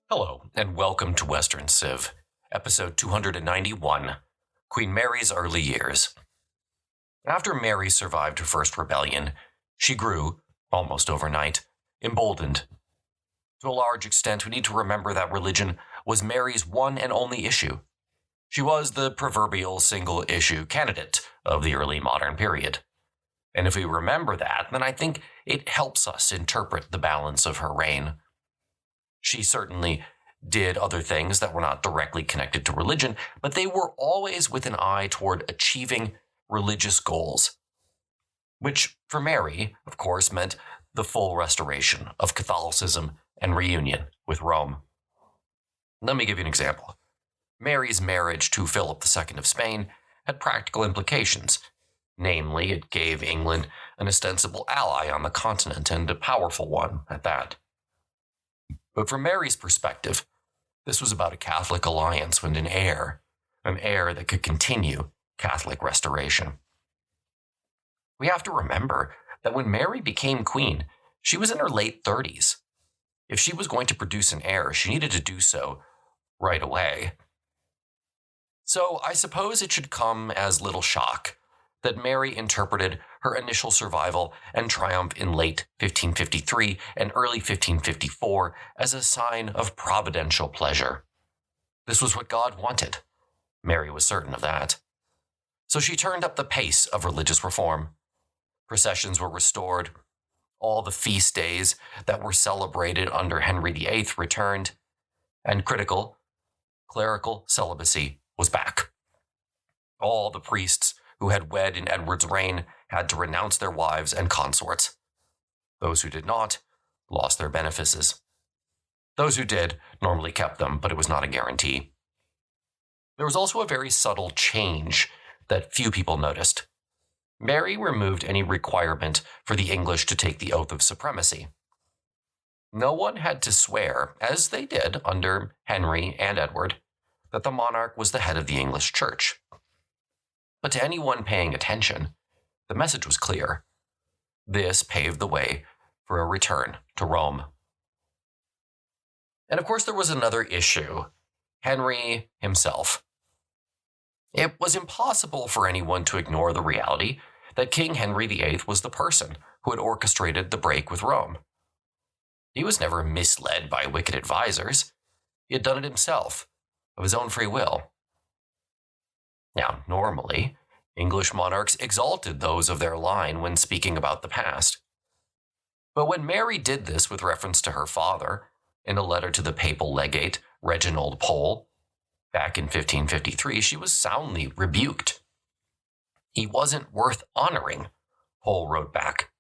Hello, and welcome to Western Civ, episode 291, Queen Mary's Early Years. After Mary survived her first rebellion, she grew, almost overnight, emboldened. To a large extent, we need to remember that religion was Mary's one and only issue. She was the proverbial single-issue candidate of the early modern period. And if we remember that, then I think it helps us interpret the balance of her reign. She certainly did other things that were not directly connected to religion, but they were always with an eye toward achieving religious goals, which for Mary, of course, meant the full restoration of Catholicism and reunion with Rome. Let me give you an example. Mary's marriage to Philip II of Spain had practical implications. Namely, it gave England an ostensible ally on the continent, and a powerful one at that. But from Mary's perspective, this was about a Catholic alliance and an heir that could continue Catholic restoration. We have to remember that when Mary became queen, she was in her late 30s. If she was going to produce an heir, she needed to do so right away. So I suppose it should come as little shock that Mary interpreted her initial survival and triumph in late 1553 and early 1554 as a sign of providential pleasure. This was what God wanted. Mary was certain of that. So she turned up the pace of religious reform. Processions were restored. All the feast days that were celebrated under Henry VIII returned, and clerical celibacy was back. All the priests who had wed in Edward's reign had to renounce their wives and consorts. Those who did not lost their benefices. Those who did normally kept them, but it was not a guarantee. There was also a very subtle change that few people noticed. Mary removed any requirement for the English to take the oath of supremacy. No one had to swear, as they did under Henry and Edward, that the monarch was the head of the English Church. But to anyone paying attention, the message was clear. This paved the way for a return to Rome. And of course, there was another issue: Henry himself. It was impossible for anyone to ignore the reality that King Henry VIII was the person who had orchestrated the break with Rome. He was never misled by wicked advisors. He had done it himself, of his own free will. Now, normally, English monarchs exalted those of their line when speaking about the past. But when Mary did this with reference to her father, in a letter to the papal legate Reginald Pole, back in 1553, she was soundly rebuked. "He wasn't worth honoring," Pole wrote back.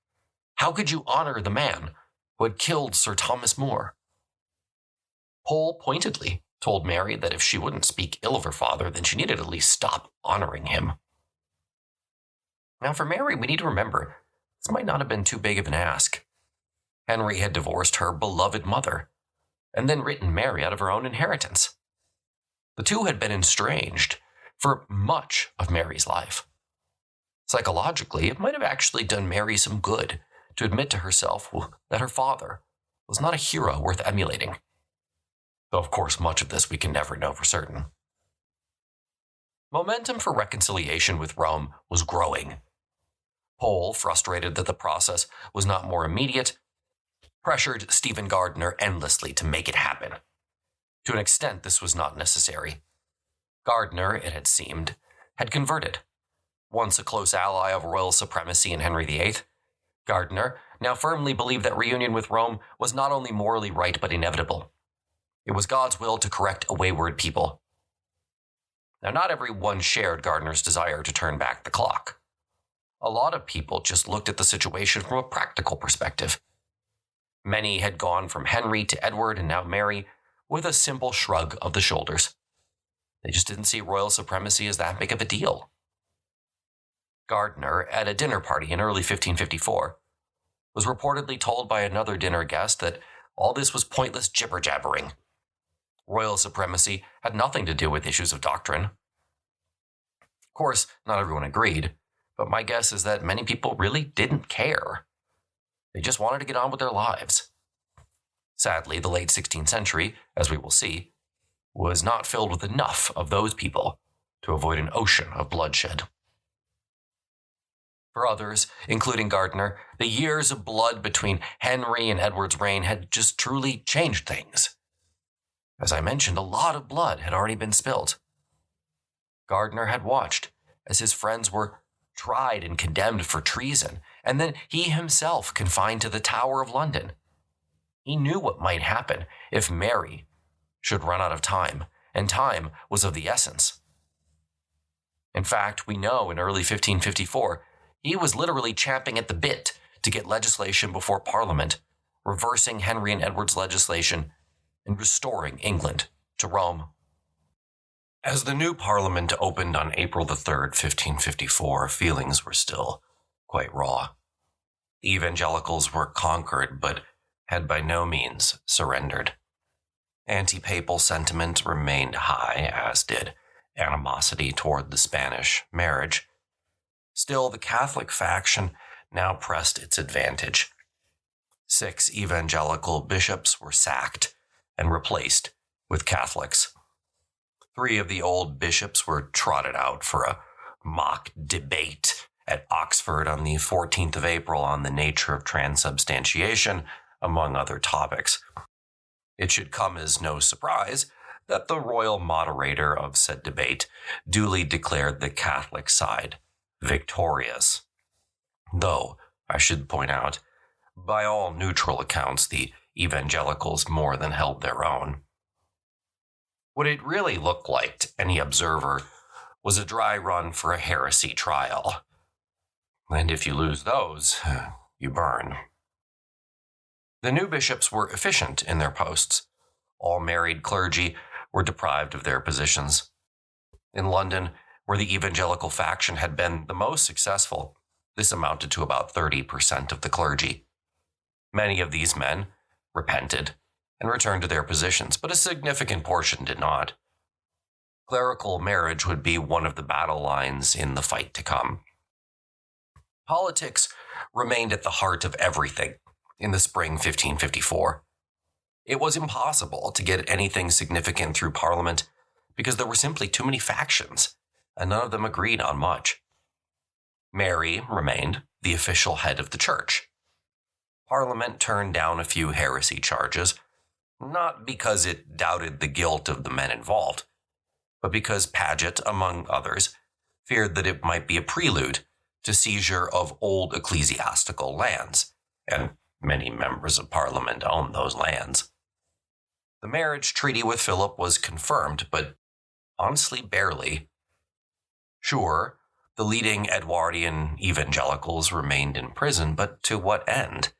"How could you honor the man who had killed Sir Thomas More?" Pole pointedly told Mary that if she wouldn't speak ill of her father, then she needed at least stop honoring him. Now for Mary, we need to remember, this might not have been too big of an ask. Henry had divorced her beloved mother, and then written Mary out of her own inheritance. The two had been estranged for much of Mary's life. Psychologically, it might have actually done Mary some good to admit to herself that her father was not a hero worth emulating. Though, of course, much of this we can never know for certain. Momentum for reconciliation with Rome was growing. Pole, frustrated that the process was not more immediate, pressured Stephen Gardiner endlessly to make it happen. To an extent, this was not necessary. Gardiner, it had seemed, had converted. Once a close ally of royal supremacy in Henry VIII, Gardiner now firmly believed that reunion with Rome was not only morally right but inevitable. It was God's will to correct a wayward people. Now, not everyone shared Gardiner's desire to turn back the clock. A lot of people just looked at the situation from a practical perspective. Many had gone from Henry to Edward and now Mary with a simple shrug of the shoulders. They just didn't see royal supremacy as that big of a deal. Gardiner, at a dinner party in early 1554, was reportedly told by another dinner guest that all this was pointless jibber-jabbering. Royal supremacy had nothing to do with issues of doctrine. Of course, not everyone agreed, but my guess is that many people really didn't care. They just wanted to get on with their lives. Sadly, the late 16th century, as we will see, was not filled with enough of those people to avoid an ocean of bloodshed. For others, including Gardner, the years of blood between Henry and Edward's reign had just truly changed things. As I mentioned, a lot of blood had already been spilled. Gardner had watched as his friends were tried and condemned for treason, and then he himself confined to the Tower of London. He knew what might happen if Mary should run out of time, and time was of the essence. In fact, we know in early 1554, he was literally champing at the bit to get legislation before Parliament, reversing Henry and Edward's legislation and restoring England to Rome. As the new Parliament opened on April the 3rd, 1554, feelings were still quite raw. The evangelicals were conquered, but had by no means surrendered. Anti-papal sentiment remained high, as did animosity toward the Spanish marriage. Still, the Catholic faction now pressed its advantage. 6 evangelical bishops were sacked and replaced with Catholics. 3 of the old bishops were trotted out for a mock debate at Oxford on the 14th of April on the nature of transubstantiation, among other topics. It should come as no surprise that the royal moderator of said debate duly declared the Catholic side victorious. Though, I should point out, by all neutral accounts, the evangelicals more than held their own. What it really looked like to any observer was a dry run for a heresy trial. And if you lose those, you burn. The new bishops were efficient in their posts. All married clergy were deprived of their positions. In London, where the evangelical faction had been the most successful, this amounted to about 30% of the clergy. Many of these men repented and returned to their positions, but a significant portion did not. Clerical marriage would be one of the battle lines in the fight to come. Politics remained at the heart of everything in the spring 1554. It was impossible to get anything significant through Parliament because there were simply too many factions, and none of them agreed on much. Mary remained the official head of the church. Parliament turned down a few heresy charges, not because it doubted the guilt of the men involved, but because Paget, among others, feared that it might be a prelude to seizure of old ecclesiastical lands, and many members of Parliament owned those lands. The marriage treaty with Philip was confirmed, but honestly barely. Sure, the leading Edwardian evangelicals remained in prison, but to what end?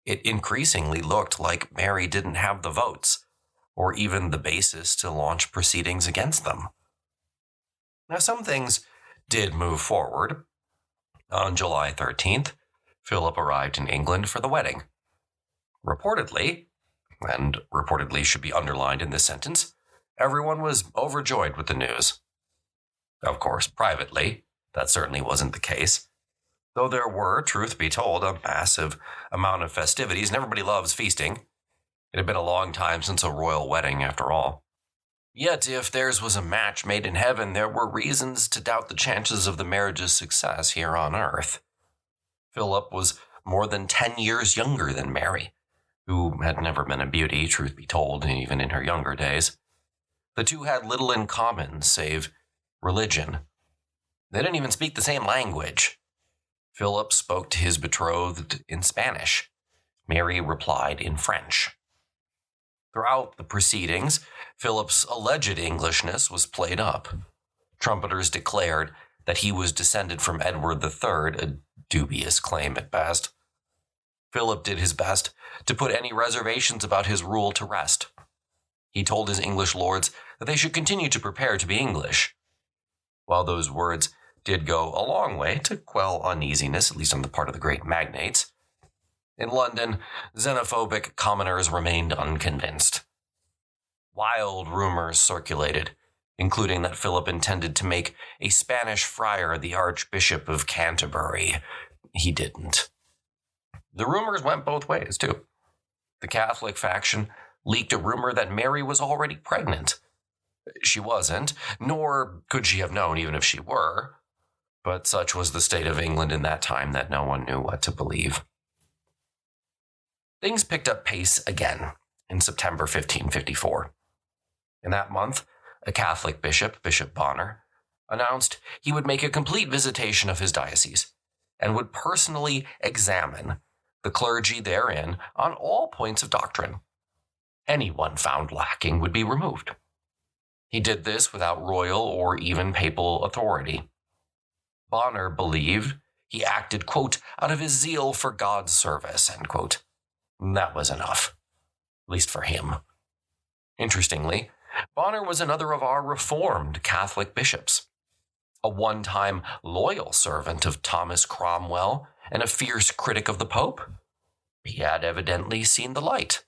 It increasingly looked like Mary didn't have the votes, or even the basis to launch proceedings against them. Now, some things did move forward. On July 13th, Philip arrived in England for the wedding. Reportedly, and reportedly should be underlined in this sentence, everyone was overjoyed with the news. Of course, privately, that certainly wasn't the case. Though there were, truth be told, a massive amount of festivities, and everybody loves feasting. It had been a long time since a royal wedding, after all. Yet, if theirs was a match made in heaven, there were reasons to doubt the chances of the marriage's success here on earth. Philip was more than 10 years younger than Mary, who had never been a beauty, truth be told, even in her younger days. The two had little in common, save religion. They didn't even speak the same language. Philip spoke to his betrothed in Spanish. Mary replied in French. Throughout the proceedings, Philip's alleged Englishness was played up. Trumpeters declared that he was descended from Edward III, a dubious claim at best. Philip did his best to put any reservations about his rule to rest. He told his English lords that they should continue to prepare to be English. While those words did go a long way to quell uneasiness, at least on the part of the great magnates, in London, xenophobic commoners remained unconvinced. Wild rumors circulated, including that Philip intended to make a Spanish friar the Archbishop of Canterbury. He didn't. The rumors went both ways, too. The Catholic faction leaked a rumor that Mary was already pregnant. She wasn't, nor could she have known even if she were, but such was the state of England in that time that no one knew what to believe. Things picked up pace again in September 1554. In that month, a Catholic bishop, Bishop Bonner, announced he would make a complete visitation of his diocese and would personally examine the clergy therein on all points of doctrine. Anyone found lacking would be removed. He did this without royal or even papal authority. Bonner believed he acted, quote, out of his zeal for God's service, end quote. That was enough, at least for him. Interestingly, Bonner was another of our Reformed Catholic bishops, a one-time loyal servant of Thomas Cromwell and a fierce critic of the Pope. He had evidently seen the light.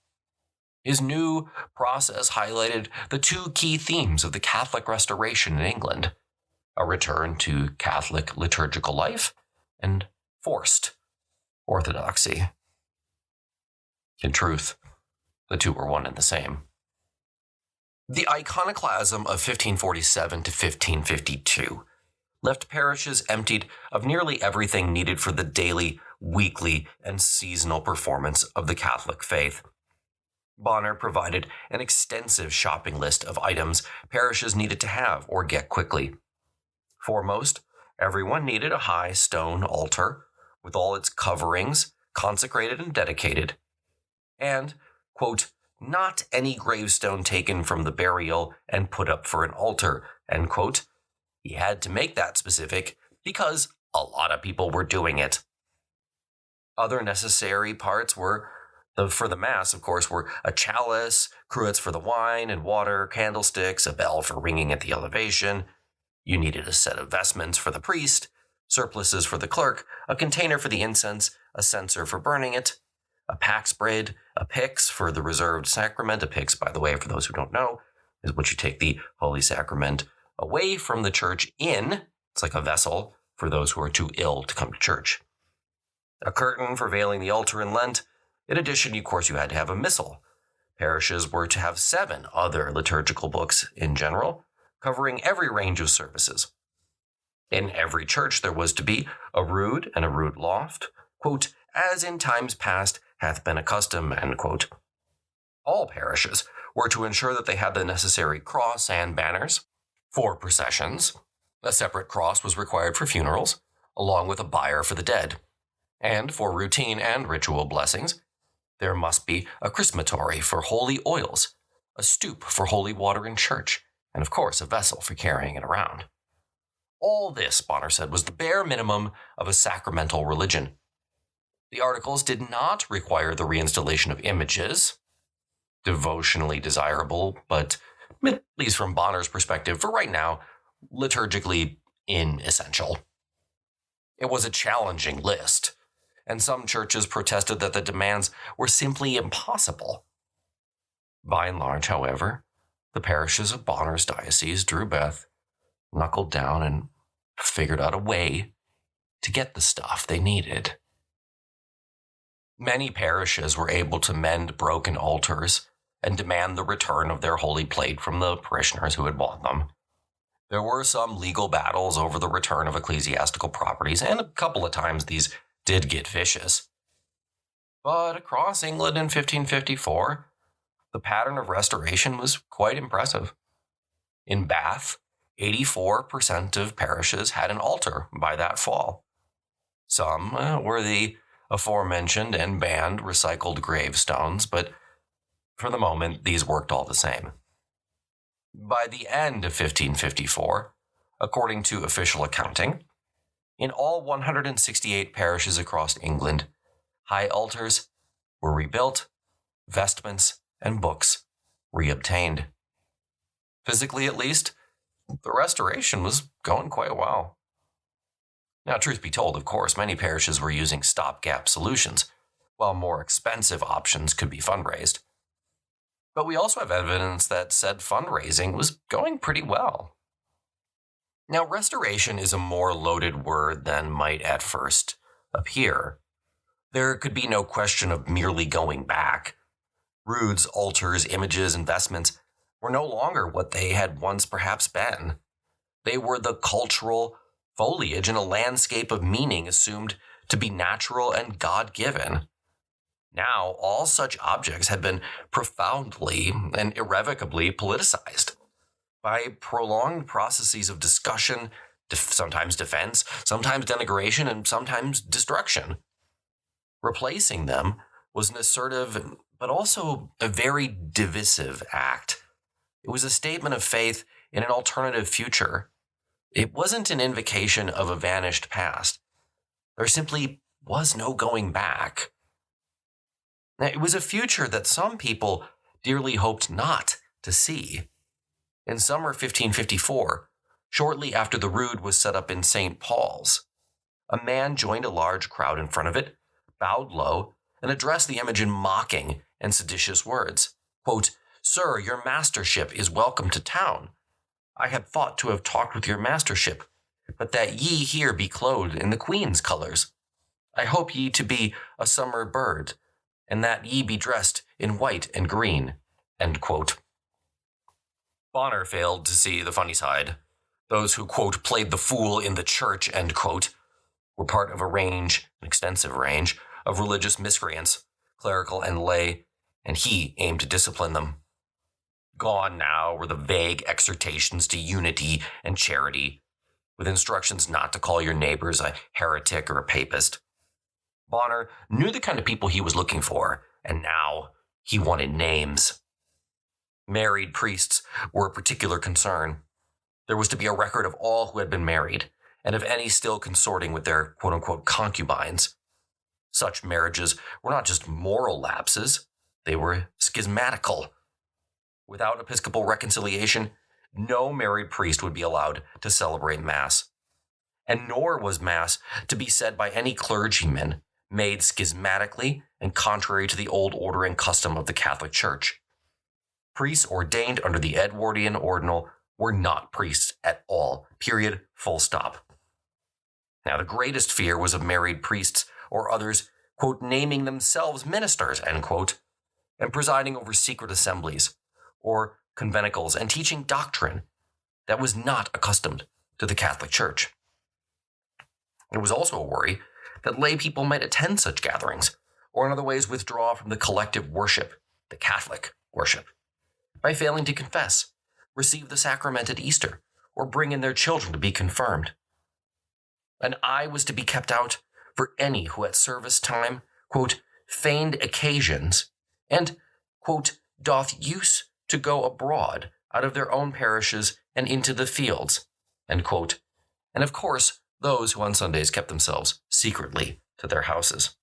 His new process highlighted the two key themes of the Catholic Restoration in England: a return to Catholic liturgical life and forced orthodoxy. In truth, the two were one and the same. The iconoclasm of 1547 to 1552 left parishes emptied of nearly everything needed for the daily, weekly, and seasonal performance of the Catholic faith. Bonner provided an extensive shopping list of items parishes needed to have or get quickly. Foremost, everyone needed a high stone altar with all its coverings consecrated and dedicated, and, quote, not any gravestone taken from the burial and put up for an altar, end quote. He had to make that specific because a lot of people were doing it. Other necessary parts for the Mass, of course, were a chalice, cruets for the wine and water, candlesticks, a bell for ringing at the elevation. You needed a set of vestments for the priest, surplices for the clerk, a container for the incense, a censer for burning it, a pax bread, a pyx for the reserved sacrament. A pyx, by the way, for those who don't know, is what you take the Holy Sacrament away from the church in. It's like a vessel for those who are too ill to come to church. A curtain for veiling the altar in Lent. In addition, of course, you had to have a missal. Parishes were to have 7 other liturgical books in general, covering every range of services. In every church there was to be a rood and a rood loft, quote, as in times past hath been a custom, end quote. All parishes were to ensure that they had the necessary cross and banners for processions. A separate cross was required for funerals, along with a bier for the dead. And for routine and ritual blessings, there must be a chrismatory for holy oils, a stoup for holy water in church, and of course a vessel for carrying it around. All this, Bonner said, was the bare minimum of a sacramental religion. The articles did not require the reinstallation of images, devotionally desirable, but at least from Bonner's perspective, for right now, liturgically inessential. It was a challenging list, and some churches protested that the demands were simply impossible. By and large, however, the parishes of Bonner's diocese drew breath, knuckled down, and figured out a way to get the stuff they needed. Many parishes were able to mend broken altars and demand the return of their holy plate from the parishioners who had bought them. There were some legal battles over the return of ecclesiastical properties, and a couple of times these did get vicious. But across England in 1554, the pattern of restoration was quite impressive. In Bath, 84% of parishes had an altar by that fall. Some were the aforementioned and banned recycled gravestones, but for the moment, these worked all the same. By the end of 1554, according to official accounting, in all 168 parishes across England, high altars were rebuilt, vestments and books reobtained. Physically, at least, the restoration was going quite well. Now, truth be told, of course, many parishes were using stopgap solutions, while more expensive options could be fundraised. But we also have evidence that said fundraising was going pretty well. Now, restoration is a more loaded word than might at first appear. There could be no question of merely going back. Roods, altars, images, and vestments were no longer what they had once perhaps been. They were the cultural foliage in a landscape of meaning assumed to be natural and God-given. Now, all such objects had been profoundly and irrevocably politicized by prolonged processes of discussion, sometimes defense, sometimes denigration, and sometimes destruction. Replacing them was an assertive, but also a very divisive act. It was a statement of faith in an alternative future. It wasn't an invocation of a vanished past. There simply was no going back. Now, it was a future that some people dearly hoped not to see. In summer 1554, shortly after the Rood was set up in St. Paul's, a man joined a large crowd in front of it, bowed low, and addressed the image in mocking and seditious words. Quote, "Sir, your mastership is welcome to town. I had thought to have talked with your mastership, but that ye here be clothed in the Queen's colours. I hope ye to be a summer bird, and that ye be dressed in white and green." End quote. Bonner failed to see the funny side. Those who, quote, "played the fool in the church," end quote, were part of an extensive range, of religious miscreants, clerical and lay, and he aimed to discipline them. Gone now were the vague exhortations to unity and charity, with instructions not to call your neighbors a heretic or a papist. Bonner knew the kind of people he was looking for, and now he wanted names. Married priests were a particular concern. There was to be a record of all who had been married, and of any still consorting with their quote-unquote concubines. Such marriages were not just moral lapses, they were schismatical. Without episcopal reconciliation, no married priest would be allowed to celebrate Mass. And nor was Mass to be said by any clergyman made schismatically and contrary to the old order and custom of the Catholic Church. Priests ordained under the Edwardian ordinal were not priests at all, period, full stop. Now, the greatest fear was of married priests or others, quote, naming themselves ministers, end quote, and presiding over secret assemblies or conventicles and teaching doctrine that was not accustomed to the Catholic Church. There was also a worry that lay people might attend such gatherings or in other ways withdraw from the collective worship, the Catholic worship, by failing to confess, receive the sacrament at Easter, or bring in their children to be confirmed. An eye was to be kept out for any who at service time, quote, feigned occasions, and, quote, doth use to go abroad out of their own parishes and into the fields, end quote, and of course, those who on Sundays kept themselves secretly to their houses.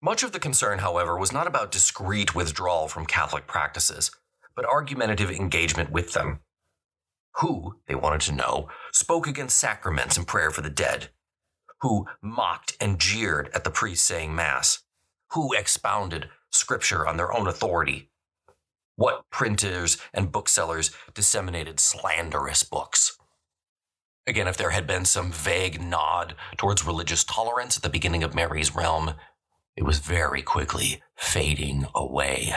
Much of the concern, however, was not about discreet withdrawal from Catholic practices, but argumentative engagement with them. Who, they wanted to know, spoke against sacraments and prayer for the dead? Who mocked and jeered at the priests saying Mass? Who expounded Scripture on their own authority? What printers and booksellers disseminated slanderous books? Again, if there had been some vague nod towards religious tolerance at the beginning of Mary's realm, it was very quickly fading away.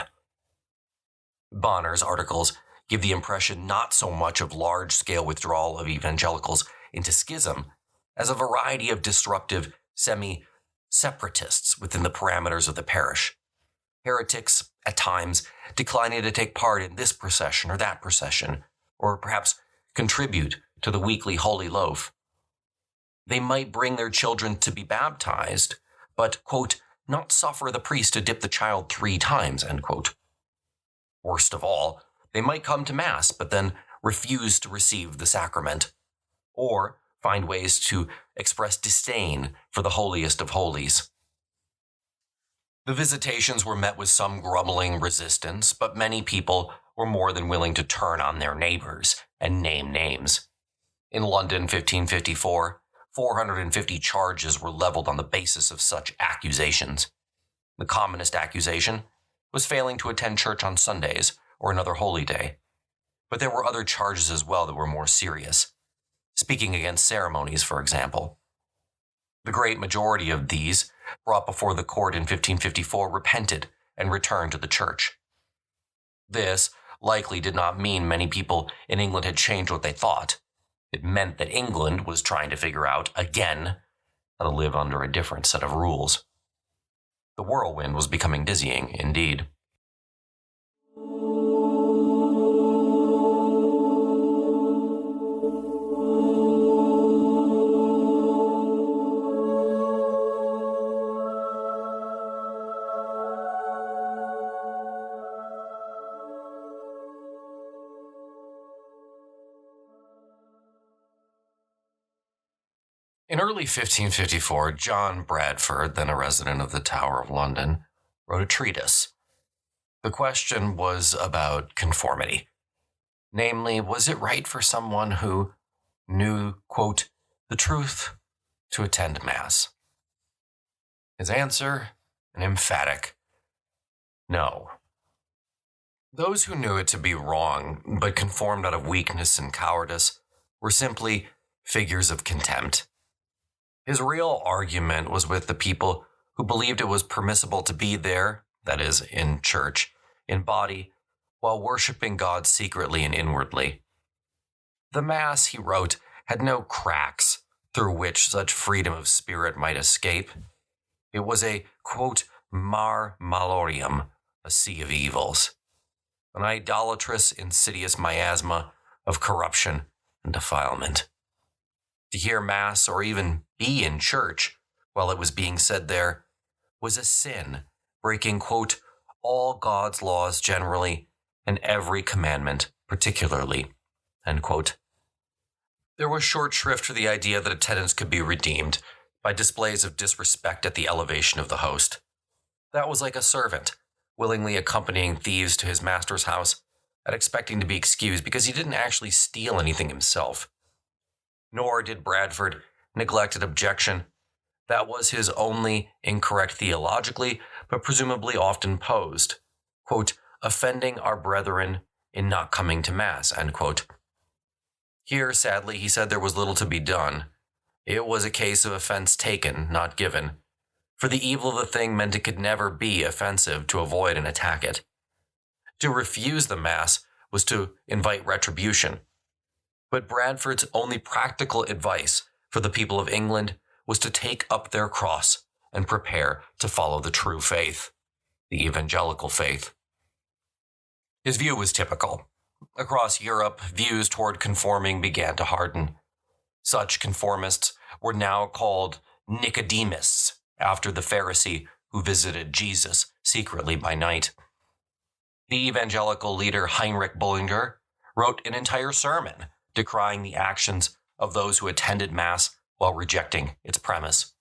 Bonner's articles give the impression not so much of large-scale withdrawal of evangelicals into schism as a variety of disruptive semi-separatists within the parameters of the parish. Heretics, at times, declining to take part in this procession or that procession, or perhaps contribute to the weekly holy loaf. They might bring their children to be baptized, but, quote, not suffer the priest to dip the child 3 times, end quote. Worst of all, they might come to Mass, but then refuse to receive the sacrament, or find ways to express disdain for the holiest of holies. The visitations were met with some grumbling resistance, but many people were more than willing to turn on their neighbors and name names. In London, 1554, 450 charges were leveled on the basis of such accusations. The commonest accusation was failing to attend church on Sundays or another holy day. But there were other charges as well that were more serious. Speaking against ceremonies, for example. The great majority of these, brought before the court in 1554, repented and return to the church. This likely did not mean many people in England had changed what they thought. It meant that England was trying to figure out, again, how to live under a different set of rules. The whirlwind was becoming dizzying, indeed. In early 1554, John Bradford, then a resident of the Tower of London, wrote a treatise. The question was about conformity. Namely, was it right for someone who knew, quote, the truth to attend Mass? His answer, an emphatic no. Those who knew it to be wrong, but conformed out of weakness and cowardice, were simply figures of contempt. His real argument was with the people who believed it was permissible to be there, that is, in church, in body, while worshiping God secretly and inwardly. The Mass, he wrote, had no cracks through which such freedom of spirit might escape. It was a, quote, mar malorium, a sea of evils, an idolatrous, insidious miasma of corruption and defilement. To hear Mass or even be in church while it was being said there was a sin, breaking, quote, all God's laws generally and every commandment particularly, end quote. There was short shrift for the idea that attendance could be redeemed by displays of disrespect at the elevation of the host. That was like a servant willingly accompanying thieves to his master's house and expecting to be excused because he didn't actually steal anything himself. Nor did Bradford neglect an objection that was his only incorrect theologically, but presumably often posed, quote, offending our brethren in not coming to Mass, end quote. Here, sadly, he said there was little to be done. It was a case of offense taken, not given. For the evil of the thing meant it could never be offensive to avoid and attack it. To refuse the Mass was to invite retribution. But Bradford's only practical advice for the people of England was to take up their cross and prepare to follow the true faith, the evangelical faith. His view was typical. Across Europe, views toward conforming began to harden. Such conformists were now called Nicodemists, after the Pharisee who visited Jesus secretly by night. The evangelical leader Heinrich Bullinger wrote an entire sermon decrying the actions of those who attended Mass while rejecting its premise.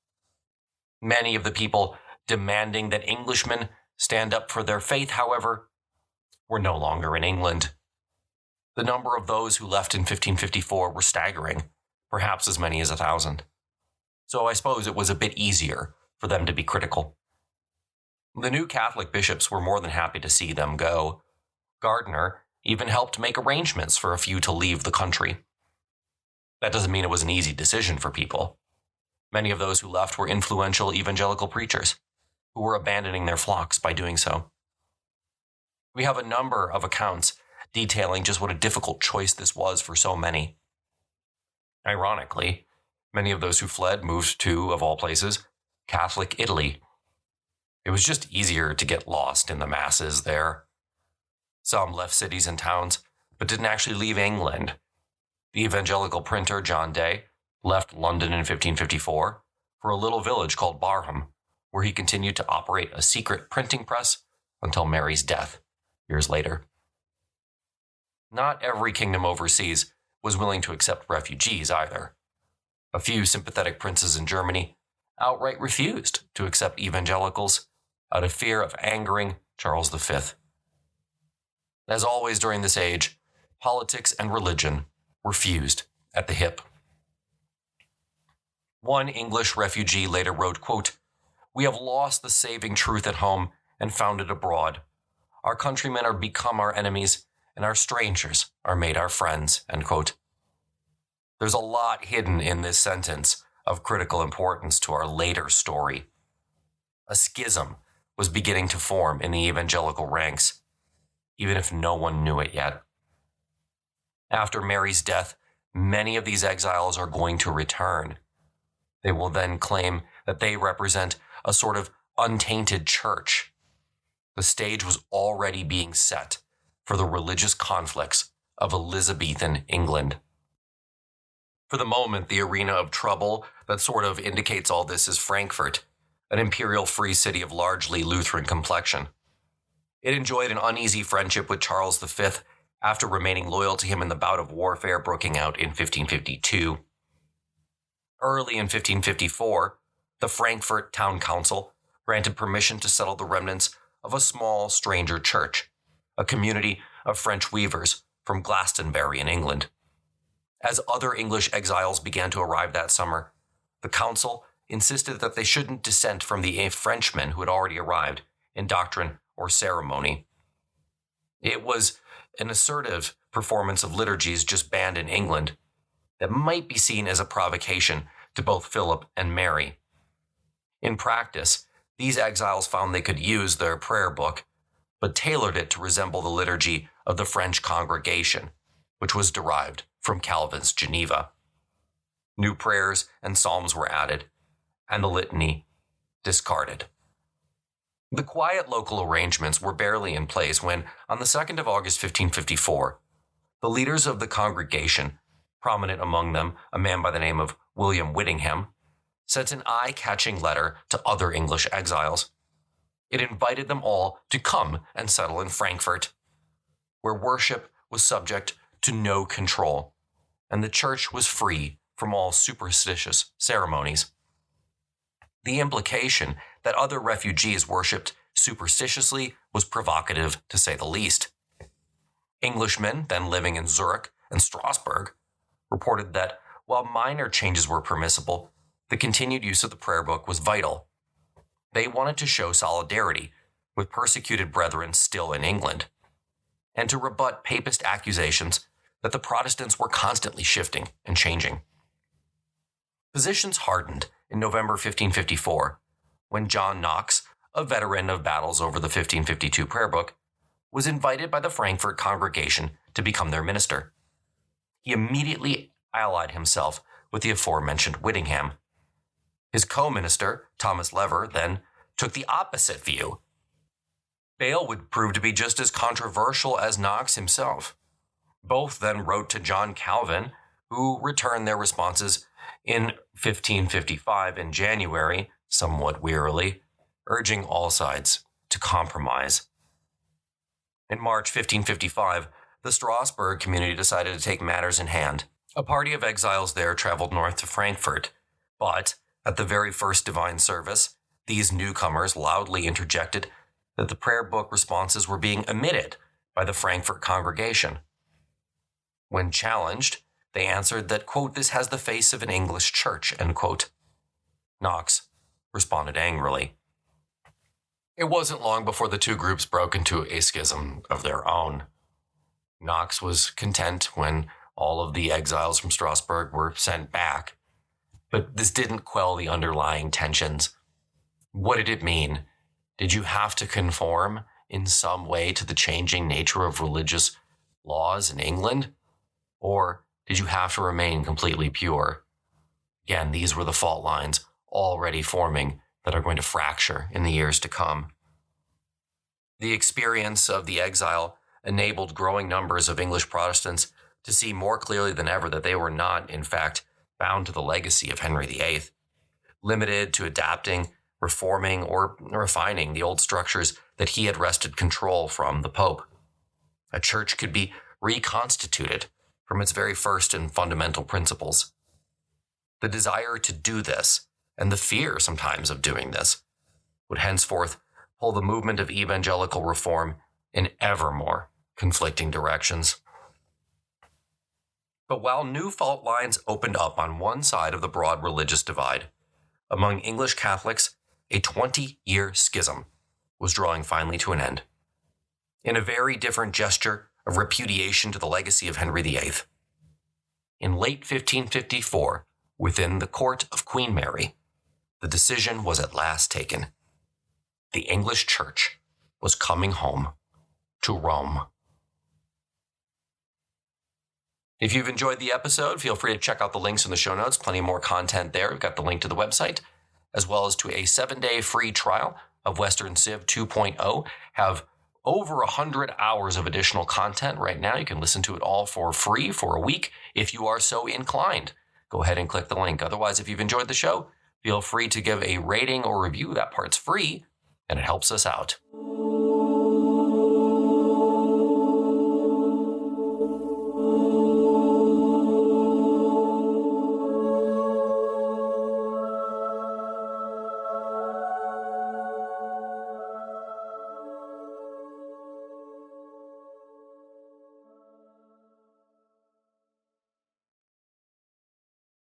Many of the people demanding that Englishmen stand up for their faith, however, were no longer in England. The number of those who left in 1554 were staggering, perhaps as many as 1,000. So I suppose it was a bit easier for them to be critical. The new Catholic bishops were more than happy to see them go. Gardiner even helped make arrangements for a few to leave the country. That doesn't mean it was an easy decision for people. Many of those who left were influential evangelical preachers, who were abandoning their flocks by doing so. We have a number of accounts detailing just what a difficult choice this was for so many. Ironically, many of those who fled moved to, of all places, Catholic Italy. It was just easier to get lost in the masses there. Some left cities and towns, but didn't actually leave England. The evangelical printer John Day left London in 1554 for a little village called Barham, where he continued to operate a secret printing press until Mary's death, years later. Not every kingdom overseas was willing to accept refugees either. A few sympathetic princes in Germany outright refused to accept evangelicals out of fear of angering Charles V. As always during this age, politics and religion were fused at the hip. One English refugee later wrote, quote, "We have lost the saving truth at home and found it abroad. Our countrymen are become our enemies, and our strangers are made our friends," end quote. There's a lot hidden in this sentence of critical importance to our later story. A schism was beginning to form in the evangelical ranks, even if no one knew it yet. After Mary's death, many of these exiles are going to return. They will then claim that they represent a sort of untainted church. The stage was already being set for the religious conflicts of Elizabethan England. For the moment, the arena of trouble that sort of indicates all this is Frankfurt, an imperial free city of largely Lutheran complexion. It enjoyed an uneasy friendship with Charles V after remaining loyal to him in the bout of warfare breaking out in 1552. Early in 1554, the Frankfurt Town Council granted permission to settle the remnants of a small stranger church, a community of French weavers from Glastonbury in England. As other English exiles began to arrive that summer, the council insisted that they shouldn't dissent from the Frenchmen who had already arrived in doctrine or ceremony. It was an assertive performance of liturgies just banned in England that might be seen as a provocation to both Philip and Mary. In practice, these exiles found they could use their prayer book, but tailored it to resemble the liturgy of the French congregation, which was derived from Calvin's Geneva. New prayers and psalms were added, and the litany discarded. The quiet local arrangements were barely in place when, on the 2nd of August 1554, the leaders of the congregation, prominent among them a man by the name of William Whittingham, sent an eye-catching letter to other English exiles. It invited them all to come and settle in Frankfurt, where worship was subject to no control, and the church was free from all superstitious ceremonies. The implication that other refugees worshipped superstitiously was provocative, to say the least. Englishmen, then living in Zurich and Strasbourg, reported that while minor changes were permissible, the continued use of the prayer book was vital. They wanted to show solidarity with persecuted brethren still in England, and to rebut papist accusations that the Protestants were constantly shifting and changing. Positions hardened in November 1554, when John Knox, a veteran of battles over the 1552 prayer book, was invited by the Frankfurt congregation to become their minister. He immediately allied himself with the aforementioned Whittingham. His co-minister, Thomas Lever, then took the opposite view. Bale would prove to be just as controversial as Knox himself. Both then wrote to John Calvin, who returned their responses in 1555 in January, somewhat wearily, urging all sides to compromise. In March 1555, the Strasbourg community decided to take matters in hand. A party of exiles there traveled north to Frankfurt, but at the very first divine service, these newcomers loudly interjected that the prayer book responses were being omitted by the Frankfurt congregation. When challenged, they answered that, quote, "this has the face of an English church," end quote. Knox responded angrily. It wasn't long before the two groups broke into a schism of their own. Knox was content when all of the exiles from Strasbourg were sent back, but this didn't quell the underlying tensions. What did it mean? Did you have to conform in some way to the changing nature of religious laws in England? Or did you have to remain completely pure? Again, these were the fault lines already forming that are going to fracture in the years to come. The experience of the exile enabled growing numbers of English Protestants to see more clearly than ever that they were not, in fact, bound to the legacy of Henry VIII, limited to adapting, reforming, or refining the old structures that he had wrested control from the Pope. A church could be reconstituted from its very first and fundamental principles. The desire to do this, and the fear sometimes of doing this, would henceforth pull the movement of evangelical reform in ever more conflicting directions. But while new fault lines opened up on one side of the broad religious divide, among English Catholics, a 20-year schism was drawing finally to an end. In a very different gesture of repudiation to the legacy of Henry VIII. In late 1554, within the court of Queen Mary, the decision was at last taken. the English church was coming home to Rome. If you've enjoyed the episode, feel free to check out the links in the show notes. Plenty more content there. We've got the link to the website, as well as to a 7-day free trial of Western Civ 2.0. Have over 100 hours of additional content right now. You can listen to it all for free for a week if you are so inclined. Go ahead and click the link. Otherwise, if you've enjoyed the show, feel free to give a rating or review. That part's free, and it helps us out.